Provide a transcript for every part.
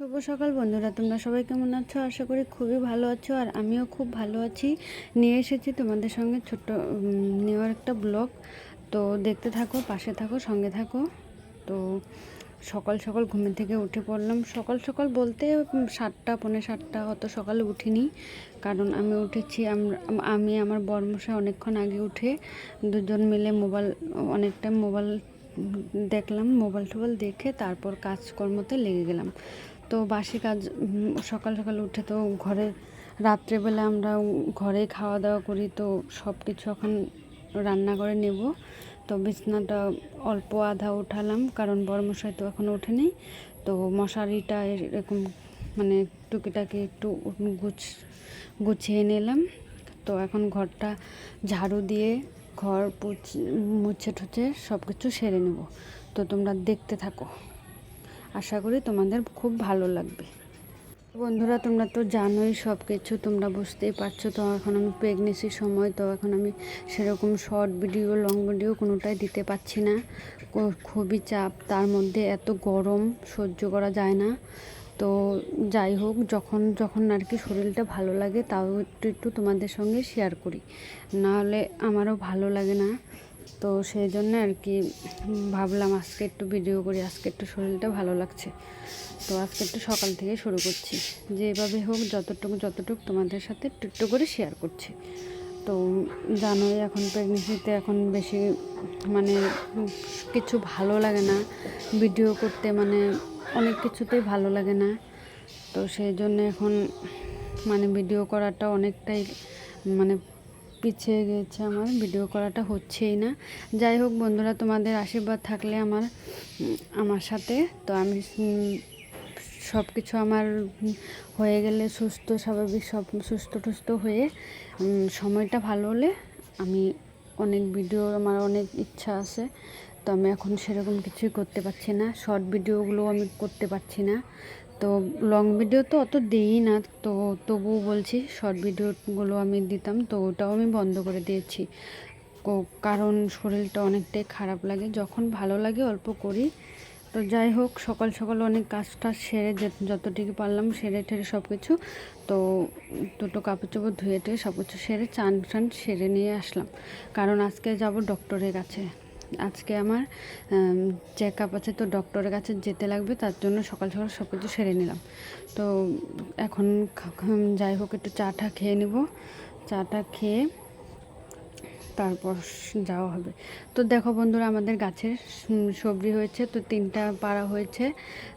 শুভ সকাল বন্ধুরা, তোমরা সবাই কেমন আছো? আশা করি খুবই ভালো আছো। আর আমিও খুব ভালো আছি। নিয়ে এসেছি তোমাদের সঙ্গে ছোট্ট নেওয়ার একটা ব্লগ। তো দেখতে থাকো, পাশে থাকো, সঙ্গে থাকো। তো সকাল সকাল ঘুম থেকে উঠে পড়লাম। সকাল সকাল বলতে 7টা পৌনে 7টা, অত সকালে উঠিনি। কারণ আমি উঠেছি, আমি আমার বরমশাই অনেকক্ষণ আগে উঠে দুজন মিলে অনেকটা মোবাইল দেখলাম। মোবাইল টোবাইল দেখে তারপর কাজকর্মতে লেগে গেলাম। তো বাসি কাজ, সকাল সকাল উঠে তো রাত্রেবেলা আমরা ঘরে খাওয়া দাওয়া করি। তো সব কিছু এখন রান্না করে নেব। তো বিছনাটা অল্প আধা উঠালাম, কারণ বড়মশাই তো এখনও ওঠেনি। তো মশারিটা এরকম মানে টুকিটাকি একটু গুছিয়ে নিলাম। তো এখন ঘরটা ঝাড়ু দিয়ে ঘর মুছে টুছে সব কিছু সেরে নেব। তো তোমরা দেখতে থাকো, আশা করি তোমাদের খুব ভালো লাগবে। বন্ধুরা, তোমরা তো জানোই সব কিছু, তোমরা বুঝতেই পারছো। তো এখন আমি প্রেগনেন্সির সময়, তো এখন আমি সেরকম শর্ট ভিডিও লং ভিডিও কোনোটাই দিতে পারছি না। খুবই চাপ, তার মধ্যে এত গরম সহ্য করা যায় না। তো যাই হোক, যখন যখন আর কি শরীরটা ভালো লাগে তাও একটু একটু তোমাদের সঙ্গে শেয়ার করি, নাহলে আমারও ভালো লাগে না। তো সেই জন্য আর কি ভাবলাম আজকে একটু ভিডিও করি। আজকে একটু শরীরটা ভালো লাগছে, তো আজকে একটু সকাল থেকে শুরু করছি। যেভাবে হোক যতটুকু তোমাদের সাথে একটু একটু করে শেয়ার করছি। তো জানোই এখন প্রেগনেন্সিতে এখন বেশি মানে কিছু ভালো লাগে না ভিডিও করতে, মানে অনেক কিছুতেই ভালো লাগে না। তো সেই জন্য এখন মানে ভিডিও করাটা অনেকটাই মানে পিছিয়ে গেছে, আমার ভিডিও করাটা হচ্ছেই না। যাই হোক বন্ধুরা, তোমাদের আশীর্বাদ থাকলে আমার সাথে, তো আমি সব কিছু আমার হয়ে গেলে সুস্থ স্বাভাবিক সব সুস্থ হয়ে সময়টা ভালো হলে আমি অনেক ভিডিও, আমার অনেক ইচ্ছা আছে। তো আমি এখন সেরকম কিছুই করতে পারছি না। শর্ট ভিডিওগুলো আমি করতে পারছি না। তো লং ভিডিও তো অত দিই না, তো তবুও বলছি শর্ট ভিডিওগুলো আমি দিতাম, তো ওটাও আমি বন্ধ করে দিয়েছি। কারণ শরীরটা অনেকটাই খারাপ লাগে, যখন ভালো লাগে অল্প করি। তো যাই হোক, সকাল সকাল অনেক কাজটা সেরে যতটুকু পারলাম সেরে ঠেরে সব কিছু, তো দুটো কাপড় চোপড় ধুয়ে টুয়ে সব কিছু সেরে চান সেরে নিয়ে আসলাম। কারণ আজকে যাব ডক্টরের কাছে। আজকে আমার চেক আপ আছে, তো ডক্টরের কাছে যেতে লাগবে, তার জন্য সকাল সকাল সব কিছু সেরে নিলাম। তো এখন যাই হোক একটু চাটা খেয়ে নেব। চাটা খেয়ে তারপর যাওয়া হবে। তো দেখো বন্ধুরা, আমাদের গাছের সবজি হয়েছে, তো 3টা পাড়া হয়েছে।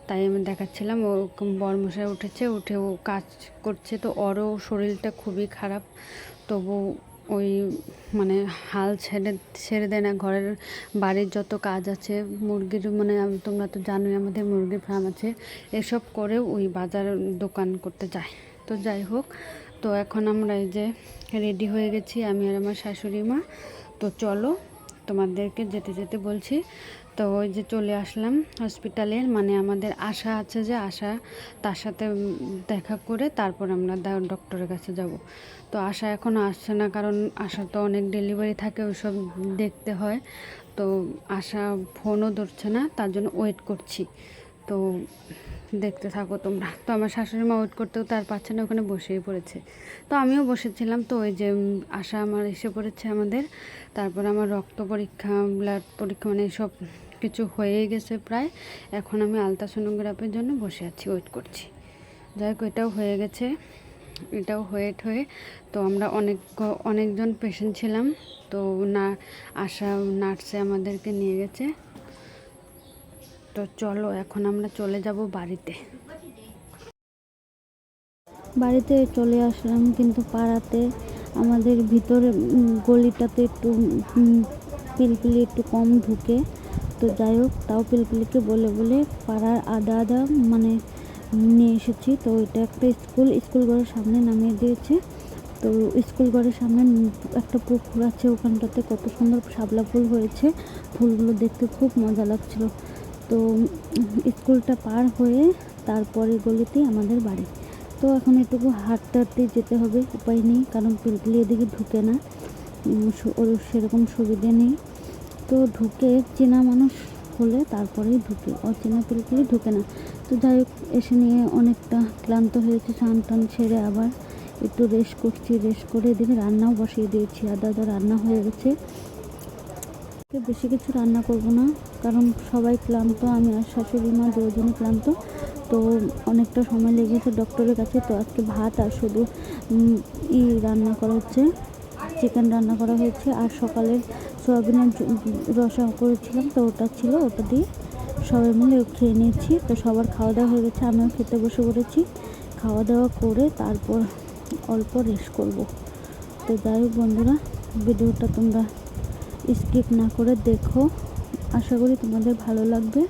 তাই আমি দেখাচ্ছিলাম। ও বরমশাই উঠেছে, উঠে ও কাজ করছে। তো ওরও শরীরটা খুবই খারাপ, তবু ওই মানে হাল ছেড়ে দেয় না। বাড়ির যত কাজ আছে, মুরগির মানে তোমরা তো জানোই আমাদের মুরগির ফার্ম আছে, এসব করেও ওই বাজার দোকান করতে যায়। তো যাই হোক, তো এখন আমরা এই যে রেডি হয়ে গেছি, আমি আর আমার শাশুড়ি মা। তো চলো তোমাদেরকে যেতে যেতে বলছি। তো ওই যে চলে আসলাম হসপিটালের, মানে আমাদের আশা আছে, যে আশা, তার সাথে দেখা করে তারপর আমরা ডক্টরের কাছে যাব। তো আশা এখনও আসছে না, কারণ আশা তো অনেক ডেলিভারি থাকে, ওইসব দেখতে হয়। তো আশা ফোনও ধরছে না, তার জন্য ওয়েট করছি। তো দেখতে থাকো তোমরা। তো আমার শাশুড়ি মা ওয়েট করতেও তার পাচ্ছে না, ওখানে বসেই পড়েছে। তো আমিও বসেছিলাম। তো ওই যে আশা আমার এসে পড়েছে আমাদের। তারপর আমার রক্ত পরীক্ষা, ব্লাড পরীক্ষা, মানে সব কিছু হয়েই গেছে প্রায়। এখন আমি আলট্রাসোনোগ্রাফির জন্য বসে আছি, ওয়েট করছি। যাই হোক, এটাও হয়ে গেছে, এটাও হয়ে তো আমরা অনেকজন পেশেন্ট ছিলাম। তো আশা নার্সে আমাদেরকে নিয়ে গেছে। তো চলো এখন আমরা চলে যাব বাড়িতে। বাড়িতে চলে আসলাম, কিন্তু পাড়াতে আমাদের ভিতরে গলিটাতে একটু পিলপিলি একটু কম ঢুকে। তো যাই হোক, তাও পিলপিলিকে বলে বলে পাড়ার আদা মানে নিয়ে এসেছি। তো এটা একটা স্কুল ঘরের সামনে নামিয়ে দিয়েছে। তো স্কুল ঘরের সামনে একটা পুকুর আছে, ওখানটাতে কত সুন্দর শাপলা ফুল হয়েছে, ফুলগুলো দেখতে খুব মজা লাগছিল। তো স্কুলটা পার হয়ে তারপরে গলিতেই আমাদের বাড়ি। তো এখন একটু হাঁটতে যেতে হবে, উপায় নেই, কারণ পিলপিলি এদিকে ঢুকে না, ওর সেরকম সুবিধে নেই। তো ঢুকে চেনা মানুষ হলে তারপরেই ঢুকে, অচেনা পিলপিলি ঢুকে না। তো যাই হোক, এসে নিয়ে অনেকটা ক্লান্ত হয়েছে, স্নান টান সেরে আবার একটু রেস্ট করছি। রেস্ট করে এদিকে রান্নাও বসিয়ে দিয়েছি, আদা আদা রান্না হয়ে গেছে। বেশি কিছু রান্না করব না, কারণ সবাই ক্লান্ত, আমি আর শাশুড়ি মা দুজনে ক্লান্ত। তো অনেকটা সময় লেগেছে ডক্টরের কাছে। তো আজকে ভাত আর শুধু রান্না করা হচ্ছে, চিকেন রান্না করা হয়েছে। আর সকালের সয়াবিনের রসা করেছিলাম, তো ওটা ছিল, ওটা দিয়ে সবাই মিলে খেয়ে নিয়েছি। তো সবার খাওয়া দাওয়া হয়ে গেছে, আমিও খেতে বসে পড়েছি। খাওয়া দাওয়া করে তারপর অল্প রেস্ট করব। তো যাই হোক বন্ধুরা, ভিডিওটা তোমরা স্কিপ না করে দেখো, আশা করি তোমাদের ভালো লাগবে।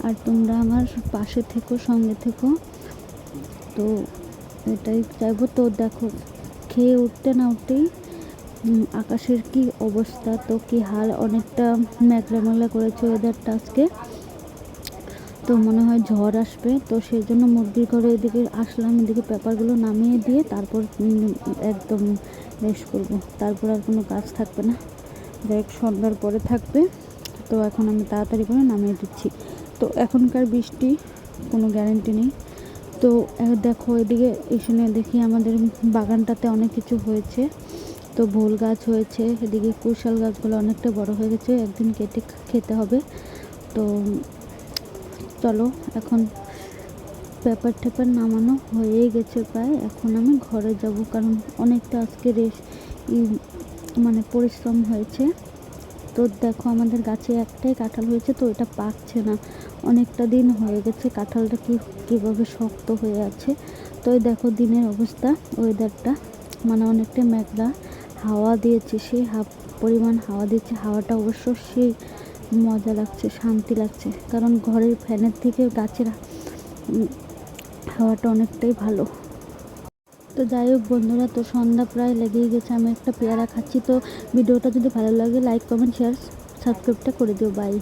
আর তোমরা আমার পাশে থেকো, সঙ্গে থেকো, তো এটাই চাইবো। তো দেখো, খেয়ে উঠতে না উঠতেই আকাশের কি অবস্থা, তো কি হাল, অনেকটা মেঘলা মেঘলা করেছে ওয়েদারটা আজকে। তো মনে হয় ঝড় আসবে। তো সেই জন্য মুরগির ঘরে এদিকে আসলাম, এদিকে পেপারগুলো নামিয়ে দিয়ে তারপর একদম রেস্ট করব। তারপর আর কোনো কাজ থাকবে না, ডাইরেক্ট সন্ধ্যার পরে থাকবে। তো এখন আমি তাড়াতাড়ি করে নামিয়ে দিচ্ছি। তো এখনকার বৃষ্টি কোনো গ্যারেন্টি নেই। তো দেখো, এদিকে এসে দেখি আমাদের বাগানটাতে অনেক কিছু হয়েছে। তো ভোল গাছ হয়েছে, এদিকে কুশাল গাছগুলো অনেকটা বড় হয়ে গেছে, একদিন কেটে খেতে হবে। তো চলো, এখন পেপার টেপার নামানো হয়েই গেছে প্রায়। এখন আমি ঘরে যাব, কারণ অনেকটা আজকে মানে পরিশ্রম হয়েছে। তো দেখো, আমাদের গাছে একটাই কাঁঠাল হয়েছে, তো এটা পাকছে না, অনেকটা দিন হয়ে গেছে। কাঁঠালটা কীভাবে শক্ত হয়ে আছে। তো এই দেখো দিনের অবস্থা, ওয়েদারটা মানে অনেকটা মেঘলা, হাওয়া দিয়েছে, সেই পরিমাণ হাওয়া দিচ্ছে। হাওয়াটা অবশ্য সেই মজা লাগছে, শান্তি লাগছে, কারণ ঘরের ফ্যানের থেকে গাছের হাওয়াটা অনেকটাই ভালো। তো যাই হোক বন্ধুরা, তো সন্ধ্যা প্রায় লেগেই গেছে, আমি একটা পেয়ারা খাচ্ছি। তো ভিডিওটা যদি ভালো লাগে লাইক কমেন্ট শেয়ার সাবস্ক্রাইবটা করে দিও। বাই।